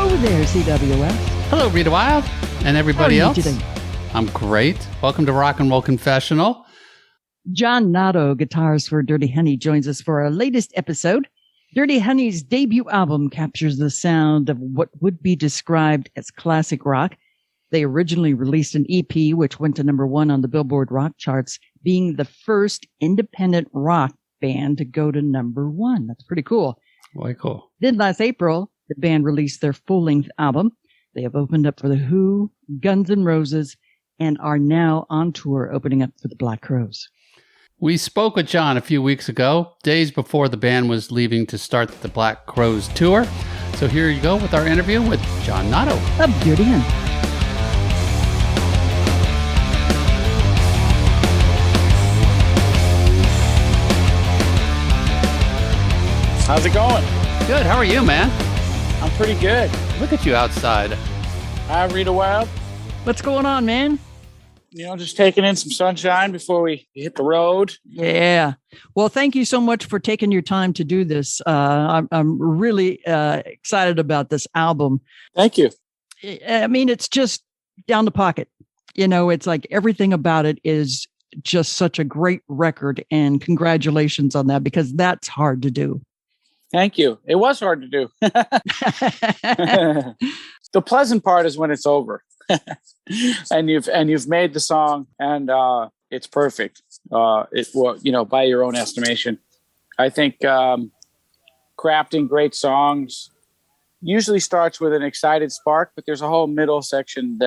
Hello there, CWS. Hello, Rita Wild, and everybody How are else. you today? I'm great. Welcome to Rock and Roll Confessional. John Notto, guitarist for Dirty Honey, joins us for our latest episode. Dirty Honey's debut album captures the sound of what would be described as classic rock. They originally released an EP, which went to #1 on the Billboard Rock charts, being the first independent rock band to go to #1. That's pretty cool. Very cool. Then last April, the band released their full-length album. They have opened up for The Who, Guns N' Roses, and are now on tour opening up for the Black Crowes. We spoke with John a few weeks ago, days before the band was leaving to start the Black Crowes tour. So here you go with our interview with John Notto. Of Dirty Honey. How's it going? Good. How are you, man? I'm pretty good. Look at you outside. Hi, Rita Wild. What's going on, man? You know, just taking in some sunshine before we hit the road. Yeah. Well, thank you so much for taking your time to do this. I'm really excited about this album. Thank you. I mean, it's just down the pocket. You know, it's like everything about it is just such a great record. And congratulations on that, because that's hard to do. Thank you. It was hard to do. The pleasant part is when it's over. and you've made the song and it's perfect. By your own estimation. I think crafting great songs usually starts with an excited spark, but there's a whole middle section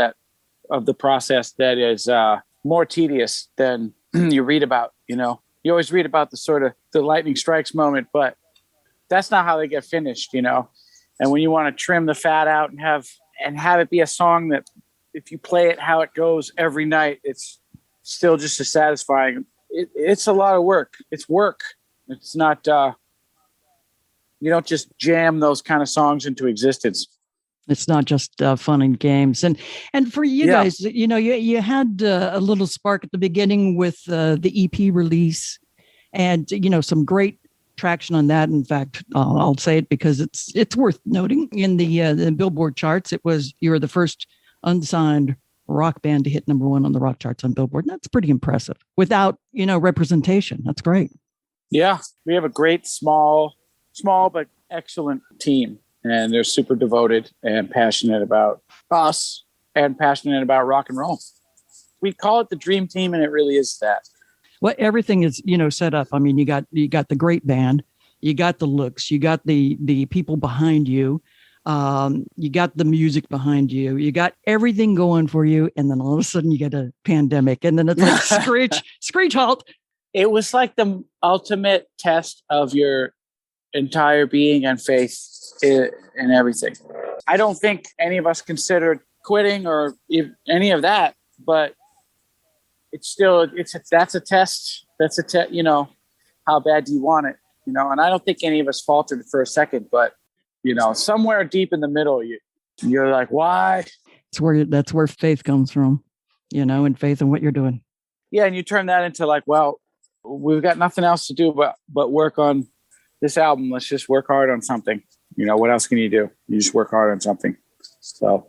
of the process that is more tedious than you read about. You know, you always read about the sort of the lightning strikes moment, but that's not how they get finished, you know. And when you want to trim the fat out and have it be a song that if you play it how it goes every night, it's still just as satisfying. It's a lot of work. It's work. It's not, you don't just jam those kind of songs into existence. It's not just fun and games. And for you guys, you know, you had a little spark at the beginning with the EP release and, you know, some great traction on that. In fact, I'll say it because it's worth noting in the Billboard charts. You were the first unsigned rock band to hit #1 on the rock charts on Billboard. And that's pretty impressive without, you know, representation. That's great. Yeah, we have a great small but excellent team, and they're super devoted and passionate about us and passionate about rock and roll. We call it the dream team, and it really is that. Well, everything is, you know, set up. I mean, you got the great band, you got the looks, you got the people behind you, you got the music behind you, you got everything going for you, and then all of a sudden you get a pandemic, and then it's like screech halt. It was like the ultimate test of your entire being and faith in everything. I don't think any of us considered quitting or any of that, but it's still that's a test. That's a test. You know, how bad do you want it? You know, and I don't think any of us faltered for a second, but you know, somewhere deep in the middle, you're like, why? That's where faith comes from, you know, and faith in what you're doing. Yeah, and you turn that into like, well, we've got nothing else to do but work on this album. Let's just work hard on something. You know, what else can you do? You just work hard on something. So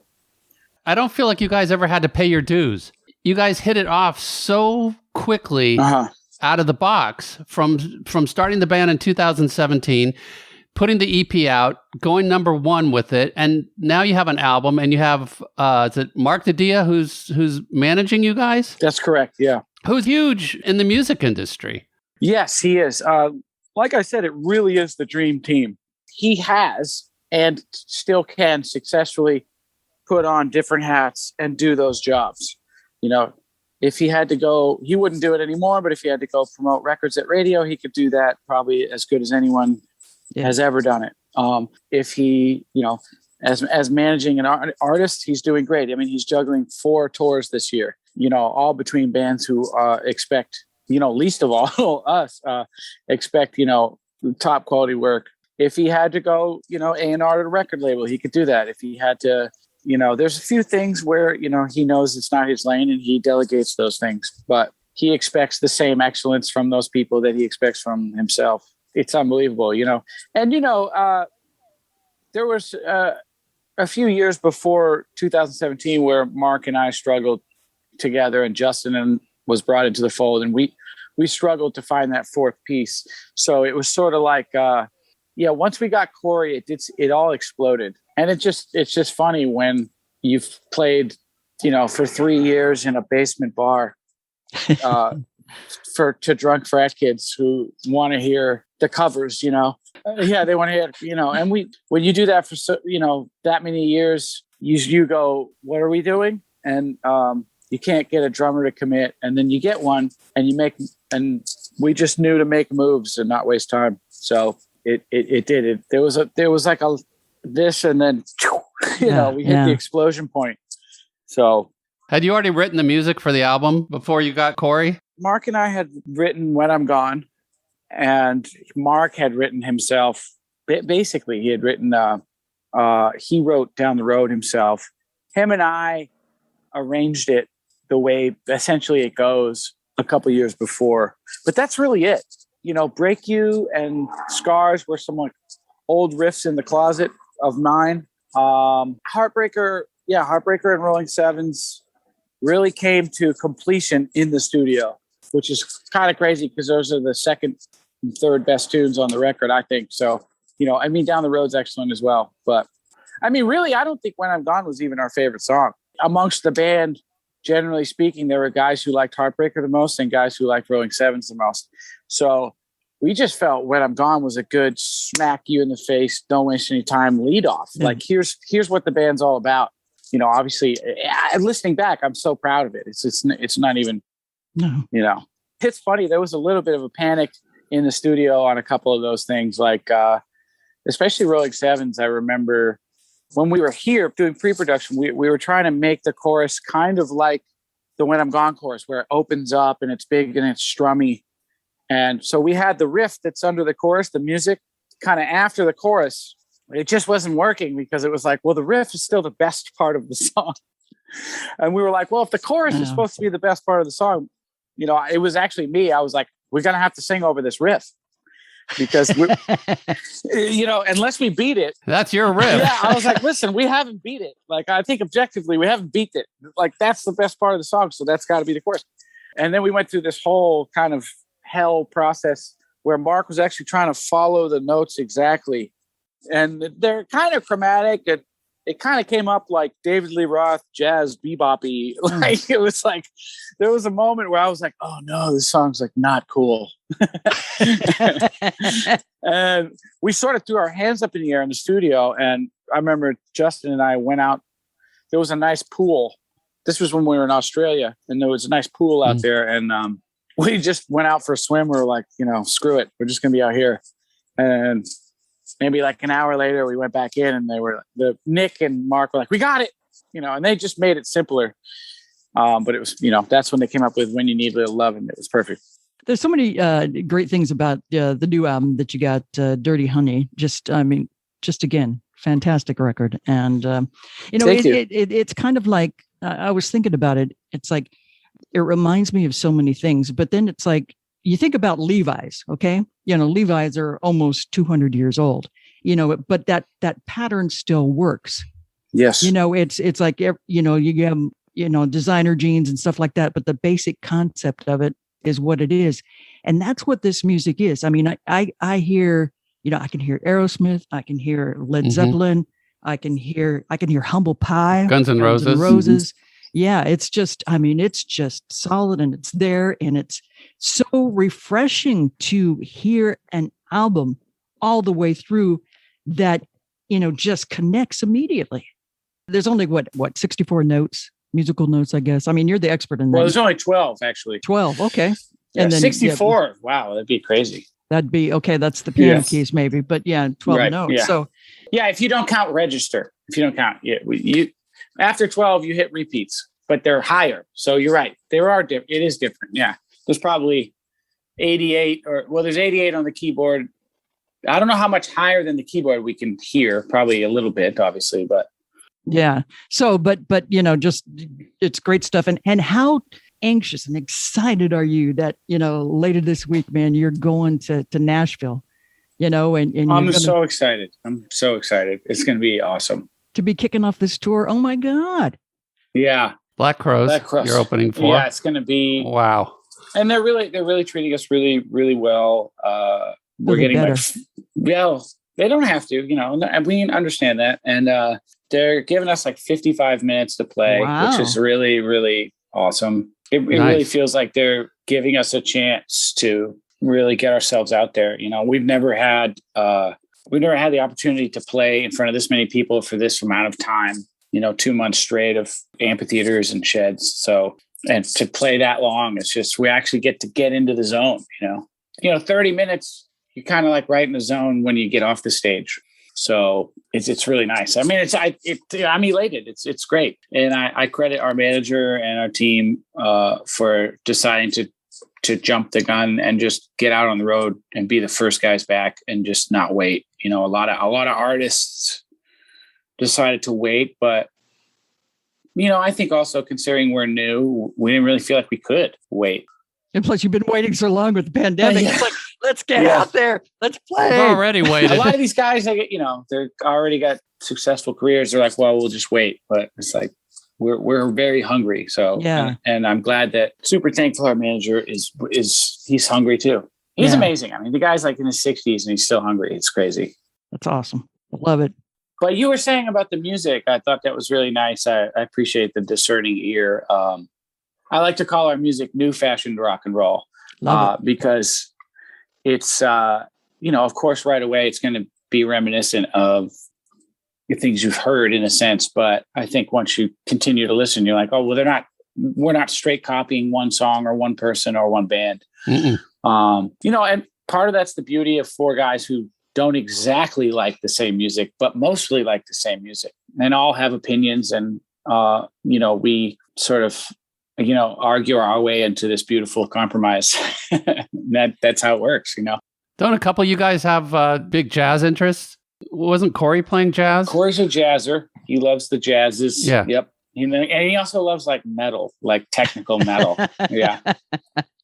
I don't feel like you guys ever had to pay your dues. You guys hit it off so quickly out of the box from starting the band in 2017, putting the EP out, going #1 with it, and now you have an album, and you have is it Mark Didia who's managing you guys? That's correct. Yeah, who's huge in the music industry. Yes, he is. Like I said, it really is the dream team. He has and still can successfully put on different hats and do those jobs. You know, if he had to go, he wouldn't do it anymore, but if he had to go promote records at radio, he could do that probably as good as anyone has ever done it. If he, you know, as managing an artist, he's doing great. I mean, he's juggling 4 tours this year, you know, all between bands who expect, you know, least of all us, expect, you know, top quality work. If he had to go, you know, A&R at a record label, he could do that. If he had to, you know, there's a few things where, you know, he knows it's not his lane and he delegates those things, but he expects the same excellence from those people that he expects from himself. It's unbelievable, you know. And, you know, there was a few years before 2017 where Mark and I struggled together, and Justin was brought into the fold, and we struggled to find that fourth piece. So it was sort of like, once we got Corey, it all exploded. And it's just funny when you've played, for 3 years in a basement bar, to drunk frat kids who want to hear the covers, they want to hear, and when you do that for, that many years, you go, what are we doing? And, you can't get a drummer to commit, and then you get one and we just knew to make moves and not waste time. So it did it. There was like this, and then, we hit the explosion point. So had you already written the music for the album before you got Corey? Mark and I had written When I'm Gone, and Mark had written himself. Basically, he had written, he wrote Down the Road himself. Him and I arranged it the way essentially it goes a couple years before. But that's really it. Break You and Scars were some like old riffs in the closet of mine. Heartbreaker and Rolling Sevens really came to completion in the studio, which is kind of crazy because those are the second and third best tunes on the record, I think. So, Down the Road's excellent as well. But really, I don't think When I'm Gone was even our favorite song. Amongst the band, generally speaking, there were guys who liked Heartbreaker the most and guys who liked Rolling Sevens the most. So we just felt When I'm Gone was a good smack you in the face, don't waste any time lead off. Yeah. Like here's what the band's all about. Obviously, listening back, I'm so proud of it. It's not even, It's funny. There was a little bit of a panic in the studio on a couple of those things, like especially Rolling Sevens. I remember when we were here doing pre-production, we were trying to make the chorus kind of like the When I'm Gone chorus, where it opens up and it's big and it's strummy. And so we had the riff that's under the chorus, the music kind of after the chorus. It just wasn't working because it was like, well, the riff is still the best part of the song. And we were like, well, if the chorus is supposed to be the best part of the song, it was actually me. I was like, we're going to have to sing over this riff. Because unless we beat it, that's your riff. Yeah, I was like, listen, we haven't beat it. Like, I think objectively, we haven't beat it. Like, that's the best part of the song, so that's got to be the chorus. And then we went through this whole kind of hell process where Mark was actually trying to follow the notes exactly, and they're kind of chromatic. And it kind of came up like David Lee Roth jazz bebop-y. Like it was like there was a moment where I was like, oh no, this song's like not cool. And we sort of threw our hands up in the air in the studio. And I remember Justin and I went out. There was a nice pool. This was when we were in Australia, and there was a nice pool out there. And we just went out for a swim. We were like, screw it. We're just going to be out here. And maybe like an hour later, we went back in, and Nick and Mark were like, we got it, and they just made it simpler. But it was, that's when they came up with When You Need a Little Love, and it was perfect. There's so many great things about the new album that you got, Dirty Honey. Just again, fantastic record. And, it's kind of like, I was thinking about it. It's like, it reminds me of so many things, but then it's like, you think about Levi's, okay? Levi's are almost 200 years old, but that pattern still works. Yes. It's like, you have, designer jeans and stuff like that, but the basic concept of it is what it is. And that's what this music is. I mean, I hear, I can hear Aerosmith, I can hear Led Zeppelin, I can hear Humble Pie, Guns N' Roses. Mm-hmm. Yeah, it's just solid, and it's there, and it's so refreshing to hear an album all the way through that, just connects immediately. There's only what 64 notes, musical notes, I guess. I mean, you're the expert in that. Well, there's only 12 actually. 12, okay. Yeah, and then 64. Yeah, wow, that'd be crazy. That'd be okay. That's the piano keys, maybe, but 12 right, notes. Yeah. So if you don't count register, you after 12 you hit repeats, but they're higher. So you're right. It is different. Yeah, there's probably 88 there's 88 on the keyboard. I don't know how much higher than the keyboard we can hear. Probably a little bit, obviously, but yeah. So, but just it's great stuff. And how anxious and excited are you that later this week, man, you're going to Nashville? And I'm so excited. It's going to be awesome. to be kicking off this tour. Oh my God. Yeah. Black Crows. You're opening for. Yeah, it's going to be. Wow. And they're really treating us really, really well. We're getting better. They don't have to, and we understand that. And they're giving us like 55 minutes to play, which is really, really awesome. It really feels like they're giving us a chance to really get ourselves out there. We've never had the opportunity to play in front of this many people for this amount of time. 2 months straight of amphitheaters and sheds. So, and to play that long, it's just, we actually get to get into the zone, 30 minutes, you're kind of like right in the zone when you get off the stage. So it's really nice. I mean, I'm elated. It's great. And I credit our manager and our team for deciding to jump the gun and just get out on the road and be the first guys back and just not wait. A lot of artists decided to wait, but I think also considering we're new, we didn't really feel like we could wait. And plus you've been waiting so long with the pandemic. It's like, let's get out there. Let's play. We've already waited. A lot of these guys, they're already got successful careers. They're like, well, we'll just wait. But it's like, we're very hungry. So, and I'm glad that super thankful our manager he's hungry too. He's amazing. I mean, the guy's like in his 60s and he's still hungry. It's crazy. That's awesome. Love it. But you were saying about the music, I thought that was really nice. I appreciate the discerning ear. I like to call our music new fashioned rock and roll because it's, of course, right away, it's going to be reminiscent of the things you've heard in a sense. But I think once you continue to listen, you're like, oh, well, we're not straight copying one song or one person or one band. And part of that's the beauty of four guys who don't exactly like the same music, but mostly like the same music and all have opinions. And, we sort of, argue our way into this beautiful compromise. That's how it works, Don't a couple of you guys have big jazz interests? Wasn't Corey playing jazz? Corey's a jazzer. He loves the jazzes. Yeah. Yep. And he also loves like metal, like technical metal. Yeah.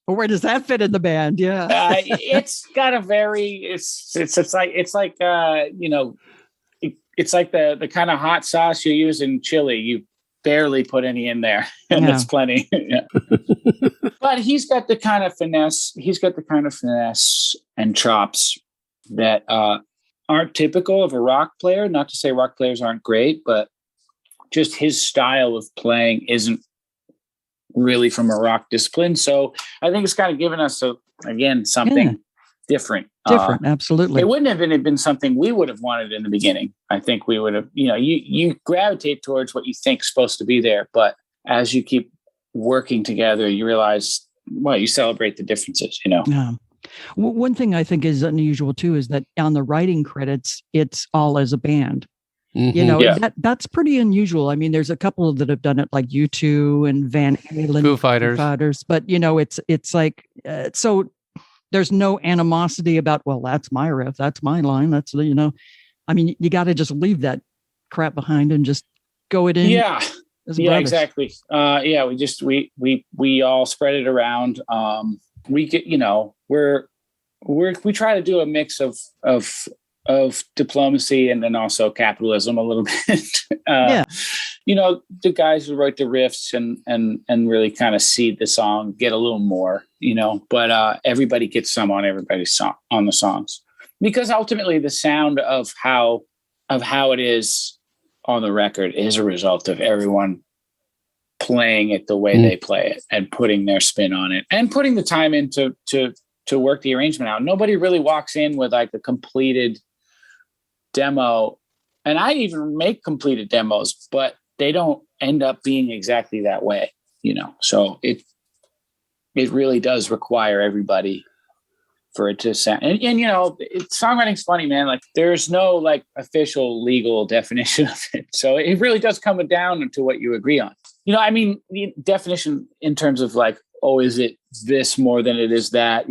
Well, where does that fit in the band? Yeah. It's got a very, it's like the kind of hot sauce you use in chili. You barely put any in there and it's plenty. But he's got the kind of finesse. He's got the kind of finesse and chops that aren't typical of a rock player. Not to say rock players aren't great, but just his style of playing isn't really from a rock discipline. So I think it's kind of given us something different. Absolutely. It wouldn't have been something we would have wanted in the beginning. I think we would have, you gravitate towards what you think is supposed to be there. But as you keep working together, you realize, you celebrate the differences, Yeah. One thing I think is unusual too, is that on the writing credits, it's all as a band. Mm-hmm. That's pretty unusual. I mean, there's a couple that have done it, like U2 and Van Halen, Foo Fighters. But it's like so. There's no animosity about, well, that's my riff, that's my line, that's I mean, you got to just leave that crap behind and just go it in. Yeah, exactly. We all spread it around. We get, we try to do a mix of diplomacy and then also capitalism a little bit. The guys who write the riffs and really kind of seed the song get a little more, but everybody gets some on everybody's song on the songs, because ultimately the sound of how it is on the record is a result of everyone playing it the way they play it and putting their spin on it and putting the time in to work the arrangement out. Nobody really walks in with like a completed demo, and I even make completed demos, but they don't end up being exactly that way, so it really does require everybody for it to sound. And songwriting's funny, man. Like there's no like official legal definition of it. So it really does come down to what you agree on. The definition in terms of like, oh, is it this more than it is that,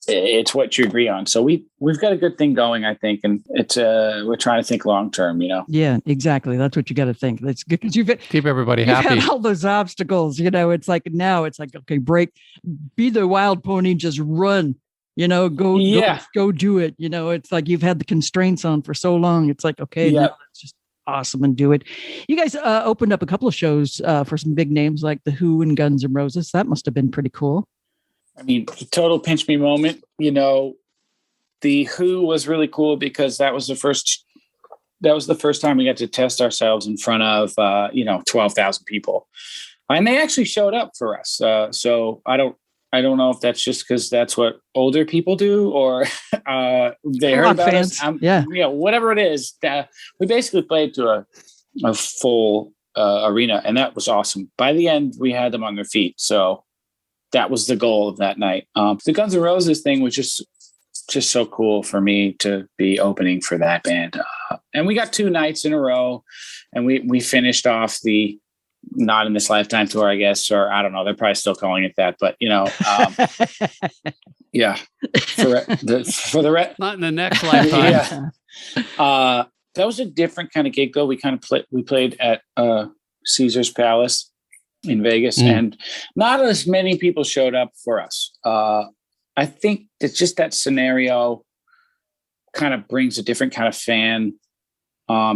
it's what you agree on. So we've got a good thing going, I think. And it's, we're trying to think long-term, Yeah, exactly. That's what you got to think. That's good. Cause keep everybody happy. Had all those obstacles, it's like, now it's like, okay, be the wild pony, just run, go do it. It's like, you've had the constraints on for so long. It's like, okay, now let's just awesome and do it. You guys opened up a couple of shows for some big names like The Who and Guns N' Roses. That must have been pretty cool. I mean, total pinch me moment. The Who was really cool because that was the first time we got to test ourselves in front of 12,000 people, and they actually showed up for us. So I don't know if that's just because that's what older people do, or they heard about fans. us. Whatever it is. We basically played to a full arena, and that was awesome. By the end, we had them on their feet. So that was the goal of that night. The Guns N' Roses thing was just so cool for me to be opening for that band. And we got 2 nights in a row, and we finished off the Not in This Lifetime tour, I guess, or I don't know. They're probably still calling it that, but yeah, for the rest, not in the next lifetime. Yeah. That was a different kind of gig though. We played at Caesar's Palace in Vegas, and not as many people showed up for us. I think it's just that scenario kind of brings a different kind of fan.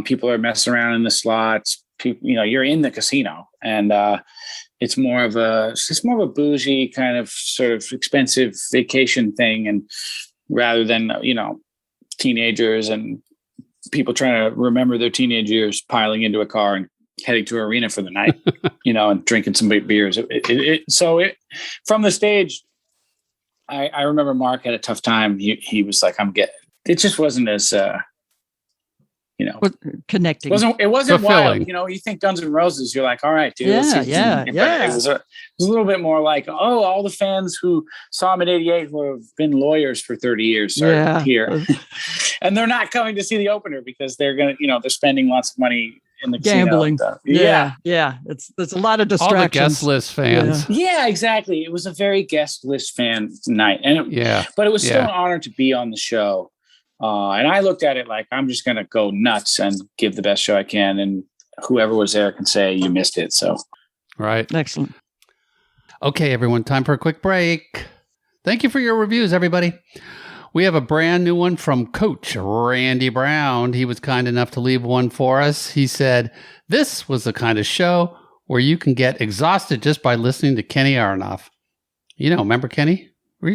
People are messing around in the slots. People, you're in the casino, and it's more of a bougie kind of sort of expensive vacation thing, and rather than teenagers and people trying to remember their teenage years piling into a car and heading to an arena for the night, and drinking some big beers. From the stage, I remember Mark had a tough time. He was like, it just wasn't as, connecting. It wasn't fulfilling. Wild. You think Guns N' Roses, you're like, all right, dude. Yeah. It was a little bit more like, oh, all the fans who saw him in '88 who have been lawyers for 30 years are here. And they're not coming to see the opener because they're going to, they're spending lots of money in the gambling. Yeah. There's a lot of distractions. All the guest list fans. Yeah, exactly. It was a very guest list fan night, but it was still an honor to be on the show. And I looked at it like I'm just going to go nuts and give the best show I can, and whoever was there can say you missed it. So, right, excellent. Okay, everyone, time for a quick break. Thank you for your reviews, everybody. We have a brand new one from Coach Randy Brown. He was kind enough to leave one for us. He said, "This was the kind of show where you can get exhausted just by listening to Kenny Aronoff." Remember Kenny?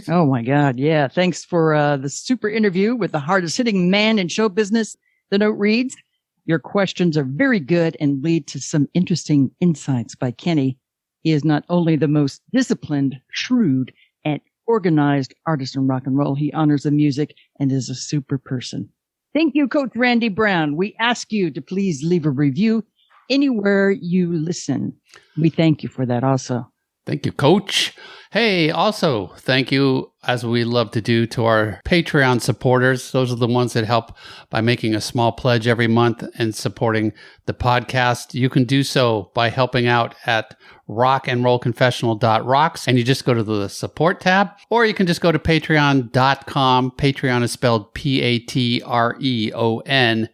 Oh my God. Yeah. Thanks for the super interview with the hardest hitting man in show business. The note reads, "Your questions are very good and lead to some interesting insights by Kenny. He is not only the most disciplined, shrewd, and organized artist in rock and roll, he honors the music and is a super person." Thank you, Coach Randy Brown. We ask you to please leave a review anywhere you listen. We thank you for that also. Thank you, Coach. Hey, also, thank you, as we love to do, to our Patreon supporters. Those are the ones that help by making a small pledge every month and supporting the podcast. You can do so by helping out at rockandrollconfessional.rocks, and you just go to the support tab, or you can just go to patreon.com. Patreon is spelled Patreon,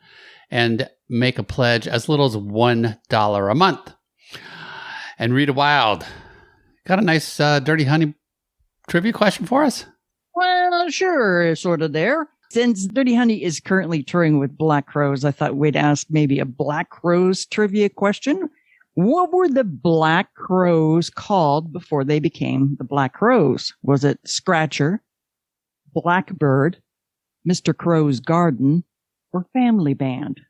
and make a pledge as little as $1 a month. And Rita Wild, got a nice Dirty Honey trivia question for us? Well, sure, sort of there. Since Dirty Honey is currently touring with Black Crowes, I thought we'd ask maybe a Black Crowes trivia question. What were the Black Crowes called before they became the Black Crowes? Was it Scratcher, Blackbird, Mr. Crow's Garden, or Family Band?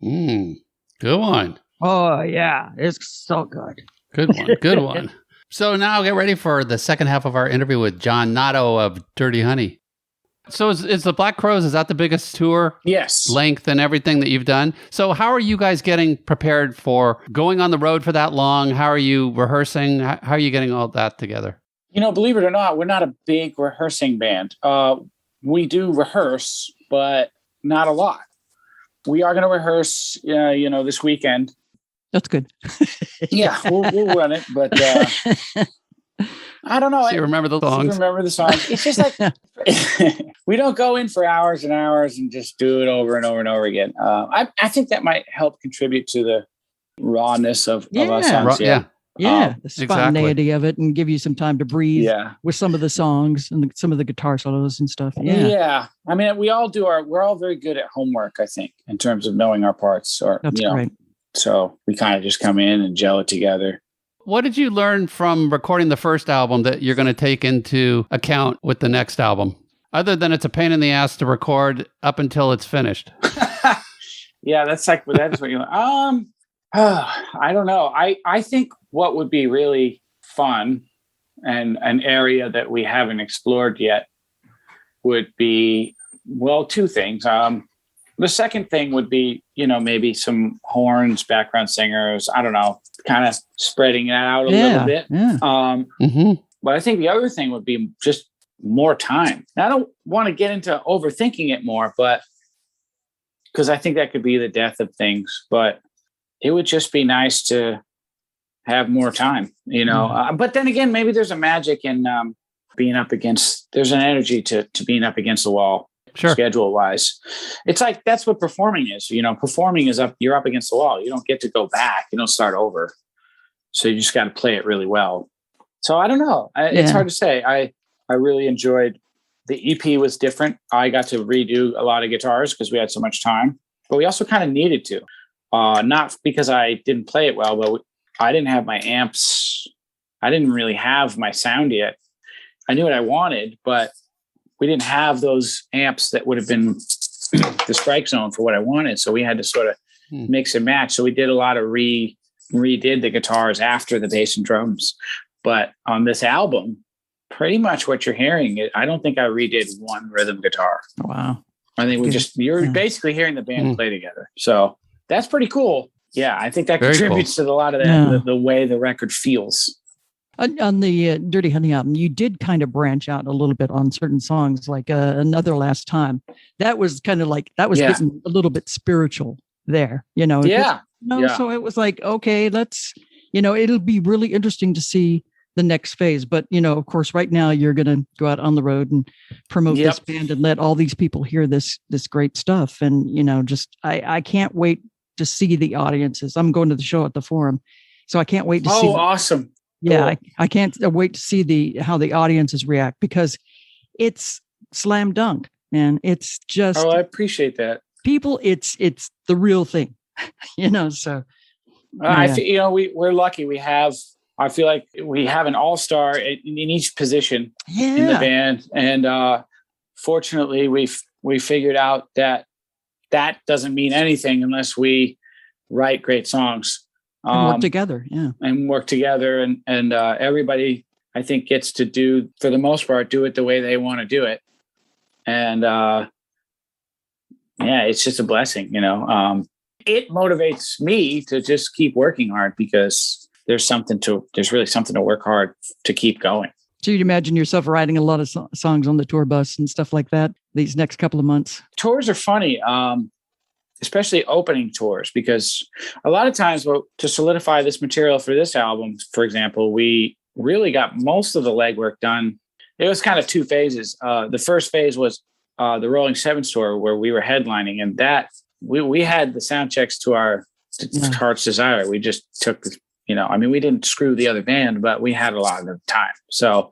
Good one. Oh, yeah, it's so good. Good one. So now get ready for the second half of our interview with John Notto of Dirty Honey. So is the Black Crowes, is that the biggest tour? Yes. Length and everything that you've done? So how are you guys getting prepared for going on the road for that long? How are you rehearsing? How are you getting all that together? Believe it or not, we're not a big rehearsing band. We do rehearse, but not a lot. We are going to rehearse, this weekend. That's good. Yeah, we'll run it, but I don't know. So you remember the songs? It's just like we don't go in for hours and hours and just do it over and over and over again. I think that might help contribute to the rawness of our songs. Yeah. Yeah, the spontaneity of it, and give you some time to breathe with some of the songs and some of the guitar solos and stuff. Yeah. I mean, we're all very good at homework, I think, in terms of knowing our parts. That's great. So we kind of just come in and gel it together. What did you learn from recording the first album that you're going to take into account with the next album? Other than it's a pain in the ass to record up until it's finished. Yeah, that's what you I don't know. I think what would be really fun and an area that we haven't explored yet would be, well, two things. The second thing would be, maybe some horns, background singers, I don't know, kind of spreading that out a little bit. Yeah. But I think the other thing would be just more time. Now, I don't want to get into overthinking it more, but because I think that could be the death of things, but it would just be nice to have more time, but then again, maybe there's a magic in being up against, there's an energy to being up against the wall. Sure. Schedule wise. It's like, that's what performing is, performing is you're up against the wall. You don't get to go back. You don't start over. So you just got to play it really well. So I don't know. It's hard to say. I really enjoyed the EP was different. I got to redo a lot of guitars because we had so much time, but we also kind of needed to, not because I didn't play it well, but I didn't have my amps. I didn't really have my sound yet. I knew what I wanted, but we didn't have those amps that would have been the strike zone for what I wanted. So we had to sort of mix and match. So we did a lot of redid the guitars after the bass and drums. But on this album, pretty much what you're hearing, I don't think I redid one rhythm guitar. Wow. I think you're basically hearing the band play together. So that's pretty cool. Yeah. I think that contributes to a lot of that, the way the record feels. On the Dirty Honey album, you did kind of branch out a little bit on certain songs, like Another Last Time. That was kind of like, getting a little bit spiritual there, So it was like, okay, let's, it'll be really interesting to see the next phase. But, of course, right now you're going to go out on the road and promote this band and let all these people hear this great stuff. And, I can't wait to see the audiences. I'm going to the show at the Forum, so I can't wait to see. Oh, awesome. Yeah, cool. I can't wait to see how the audiences react, because it's slam dunk, man. It's just. Oh, I appreciate that. People, it's the real thing, So. We're lucky. I feel like we have an all-star in each position in the band, and fortunately, we figured out that doesn't mean anything unless we write great songs. And work together, and everybody, I think, gets to do, for the most part, do it the way they want to do it, and it's just a blessing, It motivates me to just keep working hard, because there's really something to work hard to keep going. So you'd imagine yourself writing a lot of songs on the tour bus and stuff like that these next couple of months? Tours are funny. Especially opening tours, because a lot of times, to solidify this material for this album, for example, we really got most of the legwork done. It was kind of two phases. The first phase was the Rolling Sevens tour, where we were headlining, and that we had the sound checks to our heart's desire. We just took, we didn't screw the other band, but we had a lot of the time. So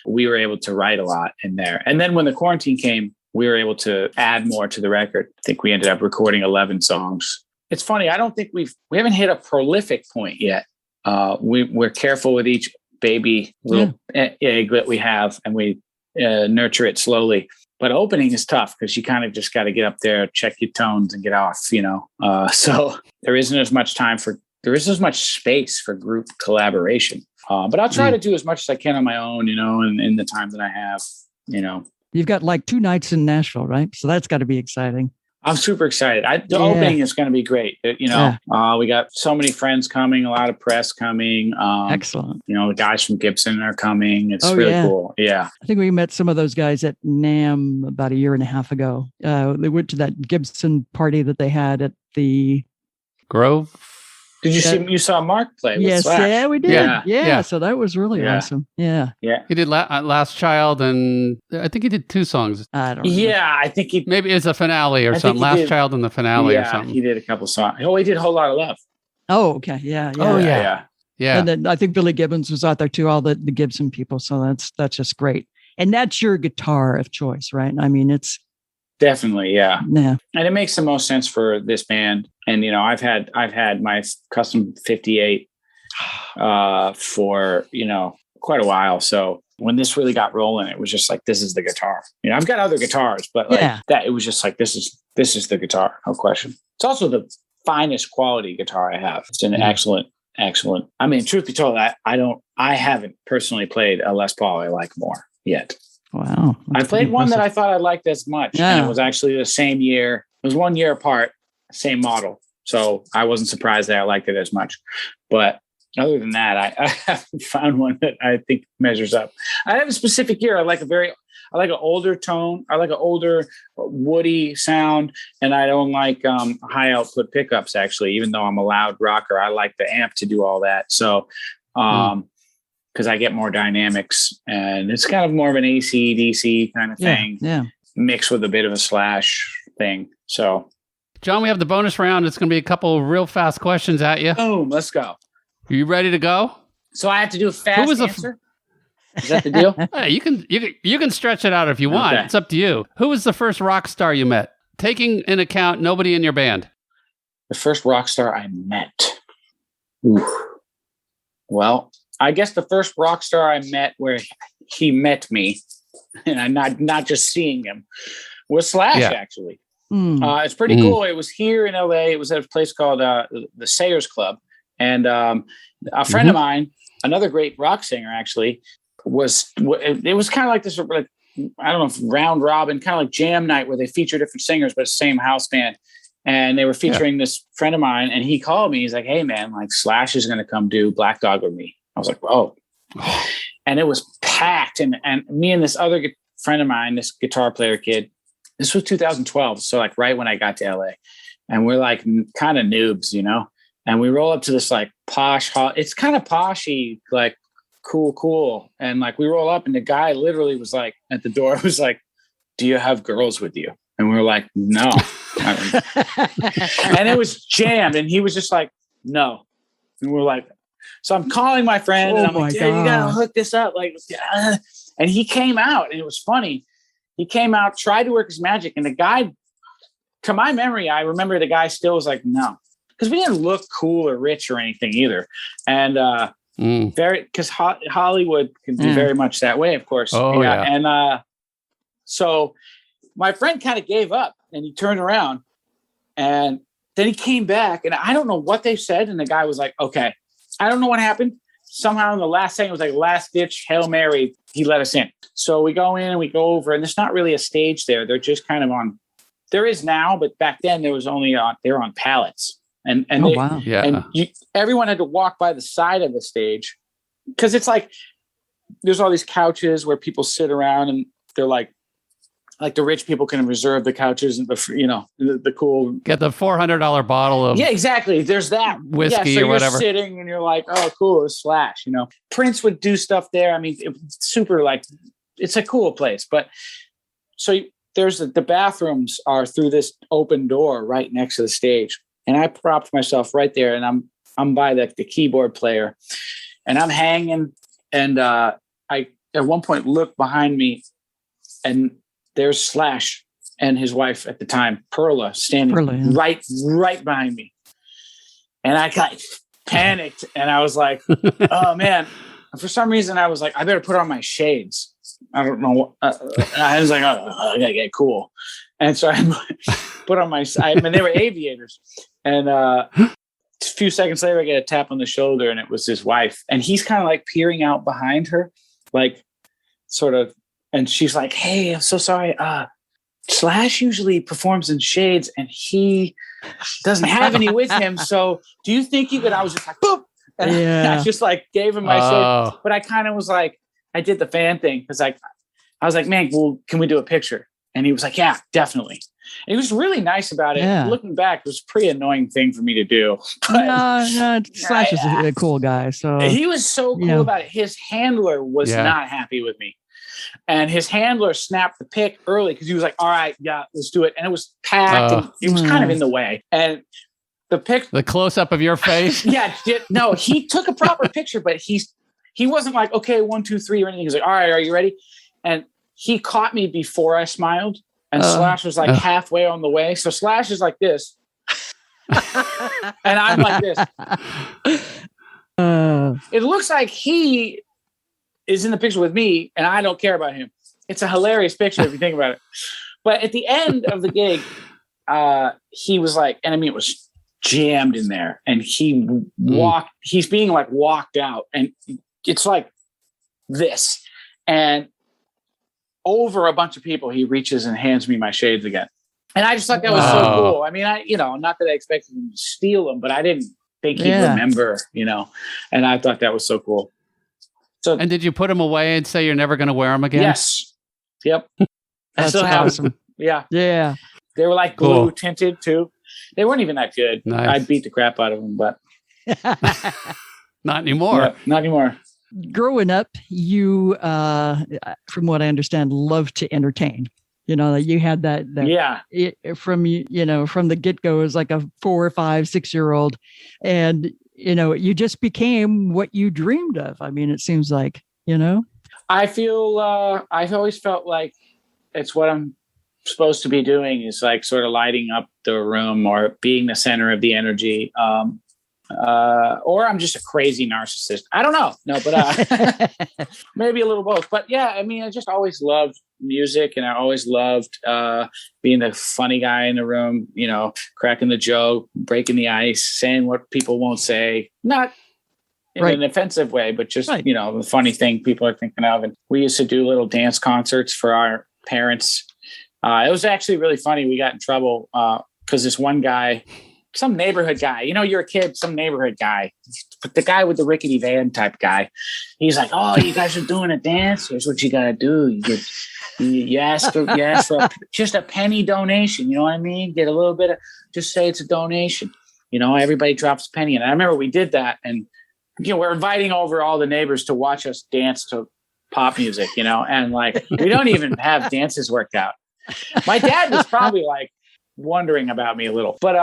we were able to write a lot in there. And then when the quarantine came, we were able to add more to the record. I think we ended up recording 11 songs. It's funny. I don't think we haven't hit a prolific point yet. We're careful with each baby little egg that we have, and we nurture it slowly. But opening is tough, because you kind of just got to get up there, check your tones, and get off, So there isn't as much space for group collaboration. But I'll try to do as much as I can on my own, and in the time that I have, You've got like 2 nights in Nashville, right? So that's got to be exciting. I'm super excited. The opening is going to be great. We got so many friends coming, a lot of press coming. Excellent. The guys from Gibson are coming. It's really cool. Yeah. I think we met some of those guys at NAMM about a year and a half ago. They went to that Gibson party that they had at the Grove. Did you see? You saw Mark play? With Slash. Yeah, we did. Yeah. So that was really awesome. Yeah. He did Last Child, and I think he did 2 songs. I don't know. Yeah, I think maybe it's a finale or something. Last Child and the finale or something. He did a couple songs. Oh, he did a Whole Lot of Love. Oh, okay. Yeah. Oh, yeah. Yeah. And then I think Billy Gibbons was out there too, all the Gibson people. So that's just great. And that's your guitar of choice, right? I mean, it's definitely, yeah. Yeah. And it makes the most sense for this band. And, you know, I've had my custom 58 for, you know, quite a while. So when this really got rolling, it was just like, this is the guitar. You know, I've got other guitars, but like that, it was just like, this is the guitar. No question. It's also the finest quality guitar I have. It's an excellent. I mean, truth be told, I haven't personally played a Les Paul I like more yet. Wow. I played one that I thought I liked as much. Yeah. And it was actually the same year. It was 1 year apart, same model. So I wasn't surprised that I liked it as much. But other than that, I haven't found one that I think measures up. I have a specific ear. I like an older tone. I like an older woody sound, and I don't like high output pickups. Actually, even though I'm a loud rocker, I like the amp to do all that. So, because I get more dynamics, and it's kind of more of an AC DC kind of thing, mixed with a bit of a slash thing. So, John, we have the bonus round. It's going to be a couple real fast questions at you. Boom, let's go. Are you ready to go? So I have to do a fast answer? Is that the deal? Hey, you can stretch it out if you want. Okay. It's up to you. Who was the first rock star you met? Taking into account nobody in your band. The first rock star I met. Ooh. Well, I guess the first rock star I met where he met me, and I'm not just seeing him, was Slash, actually. It's pretty cool. It was here in LA. It was at a place called the Sayers Club. And a friend of mine, another great rock singer, actually, it was kind of like this, like, I don't know, if round robin, kind of like jam night where they feature different singers, but same house band. And they were featuring this friend of mine, and he called me. He's like, "Hey man, like Slash is going to come do Black Dog with me." I was like, "Whoa." And it was packed. And me and this other friend of mine, this guitar player kid, this was 2012. So like right when I got to LA, and we're like kind of noobs, you know? And we roll up to this like posh hall. It's kind of poshy, like cool. And like we roll up, and the guy literally was like at the door was like, "Do you have girls with you?" And we were like, "No." And it was jammed, and he was just like, "No." And we're like, so I'm calling my friend, and I'm like, "Dude, you gotta hook this up." Like, and he came out, and it was funny. He came out, tried to work his magic, and the guy, to my memory, I remember the guy still was like, "No." Because we didn't look cool or rich or anything either. And because Hollywood can be very much that way, of course. Oh, yeah. And so my friend kind of gave up, and he turned around, and then he came back, and I don't know what they said. And the guy was like, "Okay." I don't know what happened. Somehow in the last thing, it was like last ditch Hail Mary. He let us in. So we go in and we go over, and there's not really a stage there. They're just kind of on, there is now, but back then there was only they were on pallets. And everyone had to walk by the side of the stage, because it's like there's all these couches where people sit around, and they're like the rich people can reserve the couches, and the cool, get the $400 bottle of exactly. There's that whiskey so or whatever. You're sitting and you're like, "Oh, cool, it's Slash." You know, Prince would do stuff there. I mean, it's super, like, it's a cool place. But so there's the bathrooms are through this open door right next to the stage. And I propped myself right there, and I'm by the keyboard player, and I'm hanging. And I at one point look behind me, and there's Slash and his wife at the time, Perla, standing right behind me. And I got panicked, and I was like, "Oh man!" For some reason, I was like, "I better put on my shades." I don't know. I was like, "Oh, I gotta get cool," and so I put on and they were aviators. And a few seconds later, I get a tap on the shoulder, and it was his wife. And he's kind of like peering out behind her, like sort of. And she's like, "Hey, I'm so sorry. Slash usually performs in shades, and he doesn't have any with him. So do you think you could?" I was just like, boop. And I just like gave him my shade. But I kind of was like, I did the fan thing, because I was like, "Man, well, can we do a picture?" And he was like, "Yeah, definitely." And he was really nice about it. Yeah. Looking back, it was a pretty annoying thing for me to do. But no, Slash is a cool guy. So he was so cool about it. His handler was not happy with me. And his handler snapped the pick early, because he was like, "All right, yeah, let's do it." And it was packed, and it was kind of in the way. And The close up of your face. Yeah. No, he took a proper picture, but he wasn't like, okay, 1, 2, 3 or anything. He was like, all right, are you ready? And he caught me before I smiled, and Slash was like halfway on the way. So Slash is like this. And I'm like this. It looks like he is in the picture with me, and I don't care about him. It's a hilarious picture if you think about it. But at the end of the gig, he was like, and I mean, it was jammed in there, and he's being like walked out, and it's like this. And over a bunch of people, he reaches and hands me my shades again. And I just thought that was so cool. I mean, not that I expected him to steal them, but I didn't think he'd remember, and I thought that was so cool. So, and did you put them away and say you're never going to wear them again? Yes. Yep. That's awesome. Yeah. Yeah. They were like glue tinted too. They weren't even that good. Nice. I beat the crap out of them, but not anymore. Yeah, not anymore. Growing up, you, from what I understand, loved to entertain. You had that from the get-go as like a 4, 5, 6-year-old, and you just became what you dreamed of. I mean, it seems like, I feel I've always felt like it's what I'm supposed to be doing, is like sort of lighting up the room or being the center of the energy. Or I'm just a crazy narcissist. I don't know. No, but maybe a little both. But yeah, I mean, I just always loved music, and I always loved being the funny guy in the room, cracking the joke, breaking the ice, saying what people won't say, not in an offensive way, but just, the funny thing people are thinking of. And we used to do little dance concerts for our parents. It was actually really funny. We got in trouble because this one guy, some neighborhood guy, you're a kid, some neighborhood guy, but the guy with the rickety van type guy, he's like, oh, you guys are doing a dance. Here's what you got to do. You ask for just a penny donation. You know what I mean? Get a little bit of, just say it's a donation. Everybody drops a penny. And I remember we did that. And, we're inviting over all the neighbors to watch us dance to pop music, and like, we don't even have dances worked out. My dad was probably like wondering about me a little, but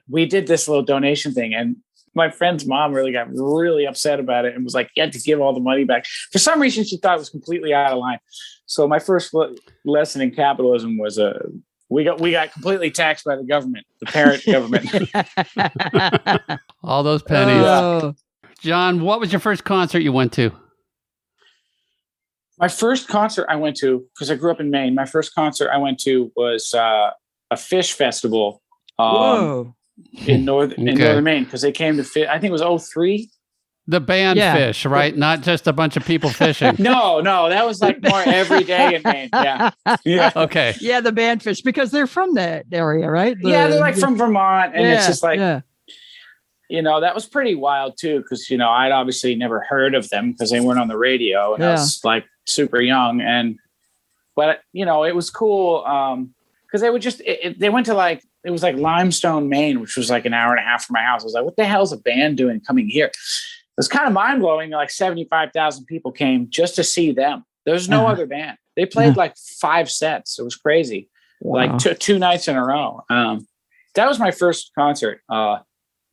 we did this little donation thing, and my friend's mom got really upset about it and was like, you had to give all the money back. For some reason, she thought it was completely out of line. So my first lesson in capitalism was we got completely taxed by the government, the parent government. All those pennies. John, what was your first concert you went to? My first concert I went to, because I grew up in Maine, my first concert I went to was a fish festival in northern Maine, because they came to fish. I think it was 2003. The band Fish, right? Not just a bunch of people fishing. No, that was like more every day in Maine. Yeah. Okay. Yeah, the band Fish, because they're from that area, right? They're like from Vermont, and it's just like, that was pretty wild too, because I'd obviously never heard of them because they weren't on the radio, and I was like super young, but it was cool because they would just they went to like, it was like Limestone, Maine, which was like an hour and a half from my house. I was like, what the hell is a band doing coming here? It was kind of mind blowing. Like 75,000 people came just to see them. There's no other band. They played like 5 sets. It was crazy. Wow. Like two nights in a row. That was my first concert. And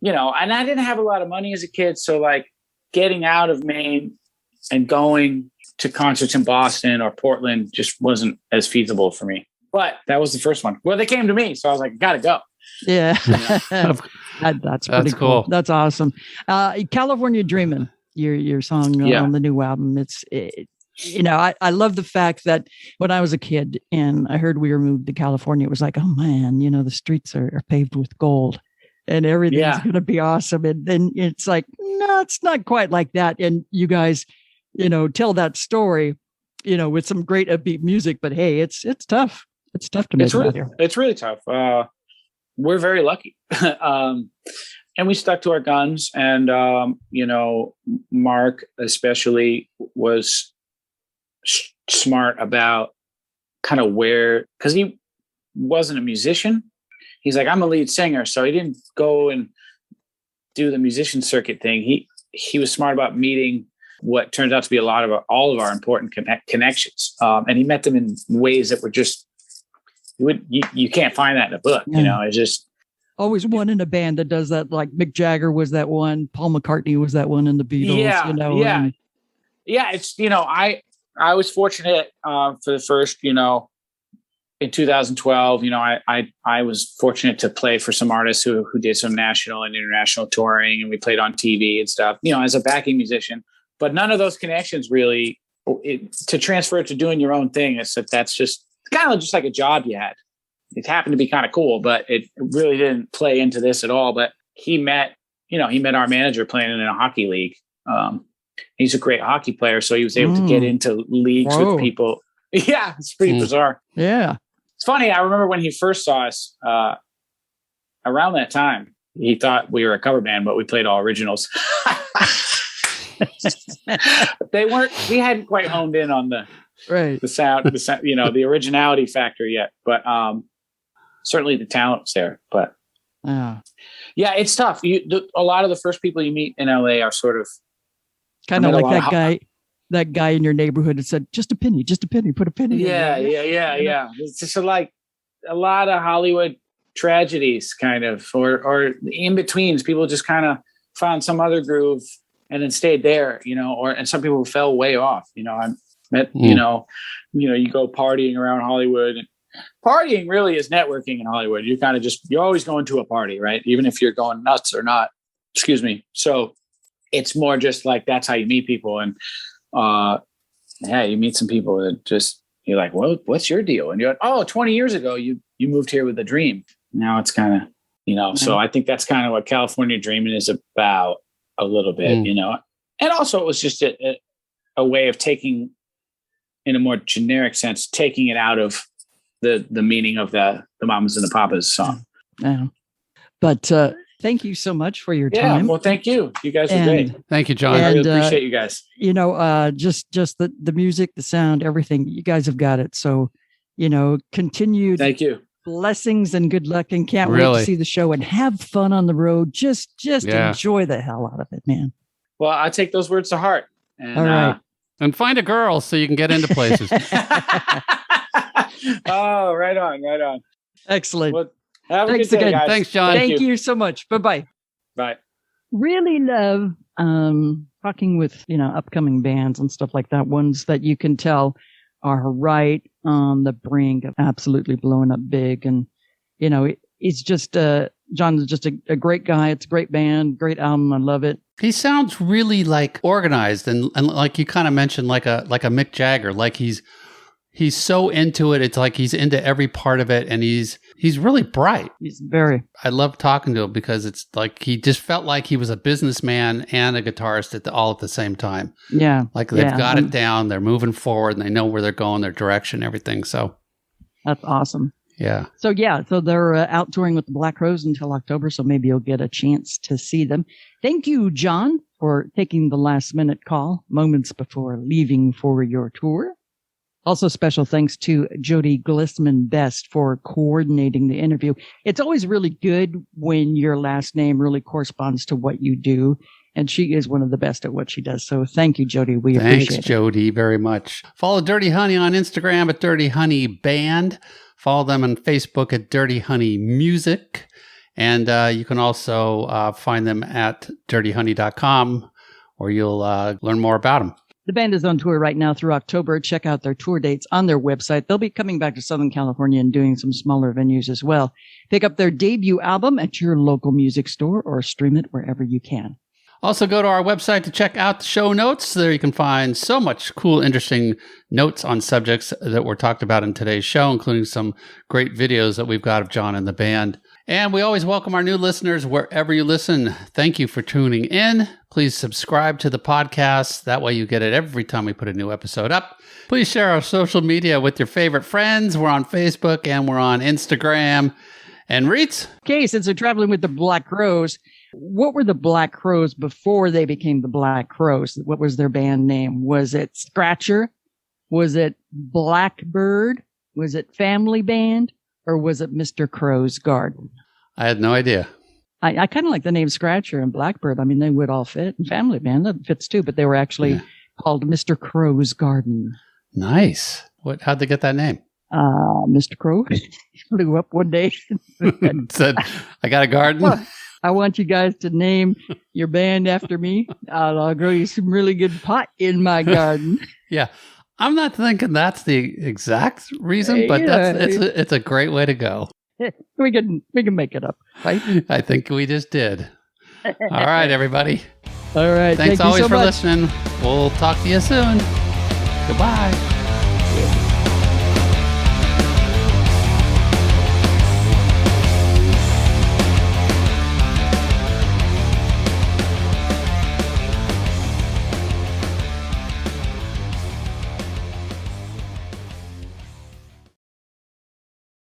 I didn't have a lot of money as a kid. So like getting out of Maine and going to concerts in Boston or Portland just wasn't as feasible for me. But that was the first one. Well, they came to me. So I was like, gotta go. Yeah. That's pretty cool. That's awesome. California Dreamin', your song on the new album. I love the fact that when I was a kid and I heard we were moved to California, it was like, oh man, the streets are paved with gold and everything's going to be awesome. And then it's like, no, it's not quite like that. And you guys, tell that story, with some great upbeat music, but hey, it's tough. It's tough to make it out here. It's really tough. We're very lucky. And we stuck to our guns, and, Mark especially was smart about kind of because he wasn't a musician. He's like, I'm a lead singer. So he didn't go and do the musician circuit thing. He was smart about meeting what turns out to be all of our important connections. And he met them in ways that were just, you can't find that in a book. It's just, always one in a band that does that. Like Mick Jagger was that one. Paul McCartney was that one in the Beatles. Yeah, you know, yeah, yeah. It's I was fortunate for the first in 2012. I was fortunate to play for some artists who did some national and international touring, and we played on TV and stuff. As a backing musician, but none of those connections really to transfer to doing your own thing. That's just kind of just like a job you had. It happened to be kind of cool, but it really didn't play into this at all. But he met our manager playing in a hockey league. He's a great hockey player, so he was able to get into leagues with people. Yeah, it's pretty bizarre. Yeah. It's funny. I remember when he first saw us around that time, he thought we were a cover band, but we played all originals. We hadn't quite honed in on the sound, the originality factor yet, but certainly the talent was there. But yeah, it's tough. A lot of the first people you meet in LA are sort of kind of like that guy in your neighborhood that said, just a penny, put a penny. Yeah. It's just like a lot of Hollywood tragedies kind of, or in betweens. People just kind of found some other groove and then stayed there, and some people fell way off. I met, you go partying around Hollywood. Partying really is networking in Hollywood. You're always going to a party, right? Even if you're going nuts or not. Excuse me. So it's more just like that's how you meet people. And you meet some people that just you're like, well, what's your deal? And you're like, 20 years ago you moved here with a dream. Now it's kind of, so I think that's kind of what California dreaming is about a little bit, And also it was just a way of taking, in a more generic sense, taking it out of the meaning of the Mamas and the Papas song. Yeah. But thank you so much for your time. Yeah, well, thank you. You guys were great. Thank you, John. I really appreciate you guys. Just the music, the sound, everything. You guys have got it. So, continued thank you. Blessings and good luck, and can't wait to see the show and have fun on the road. Just enjoy the hell out of it, man. Well, I take those words to heart. And, all right. And find a girl so you can get into places. Oh, right on. Excellent. Well, have Thanks a good day, again. guys. Thanks, John. Thank you so much. Bye-bye. Bye. Really love talking with, upcoming bands and stuff like that. Ones that you can tell are right on the brink of absolutely blowing up big. And, it's just, John is just a great guy. It's a great band, great album. I love it. He sounds really like organized and like you kind of mentioned, like a Mick Jagger, like he's so into it. It's like he's into every part of it, and he's really bright. I love talking to him because it's like he just felt like he was a businessman and a guitarist all at the same time. Yeah. Like they've got it down, they're moving forward, and they know where they're going, their direction, everything. So that's awesome. Yeah. So they're out touring with the Black Crowes until October, so maybe you'll get a chance to see them. Thank you, John, for taking the last minute call moments before leaving for your tour. Also, special thanks to Jody Glissman Best for coordinating the interview. It's always really good when your last name really corresponds to what you do. And she is one of the best at what she does. So thank you, Jody. We appreciate it. Thanks, Jody, very much. Follow Dirty Honey on Instagram at Dirty Honey Band. Follow them on Facebook at Dirty Honey Music. And you can also find them at dirtyhoney.com, where you'll learn more about them. The band is on tour right now through October. Check out their tour dates on their website. They'll be coming back to Southern California and doing some smaller venues as well. Pick up their debut album at your local music store or stream it wherever you can. Also, go to our website to check out the show notes. There you can find so much cool, interesting notes on subjects that were talked about in today's show, including some great videos that we've got of John and the band. And we always welcome our new listeners wherever you listen. Thank you for tuning in. Please subscribe to the podcast. That way you get it every time we put a new episode up. Please share our social media with your favorite friends. We're on Facebook and we're on Instagram. And Reitz? Okay, since they're traveling with the Black Crowes, what were the Black Crowes before they became the Black Crowes? What was their band name? Was it Scratcher? Was it Blackbird? Was it Family Band? Or was it Mr. Crow's Garden? I had no idea. I kind of like the name Scratcher and Blackbird. I mean, they would all fit. And Family Band, that fits too. But they were actually called Mr. Crow's Garden. Nice. How'd they get that name? Mr. Crow flew up one day and said, I got a garden. I want you guys to name your band after me. I'll grow you some really good pot in my garden. Yeah. I'm not thinking that's the exact reason, but it's a great way to go. We can make it up, right? I think we just did. All right, everybody. All right. Thanks Thank always you so for much. listening. We'll talk to you soon. Goodbye. Yeah.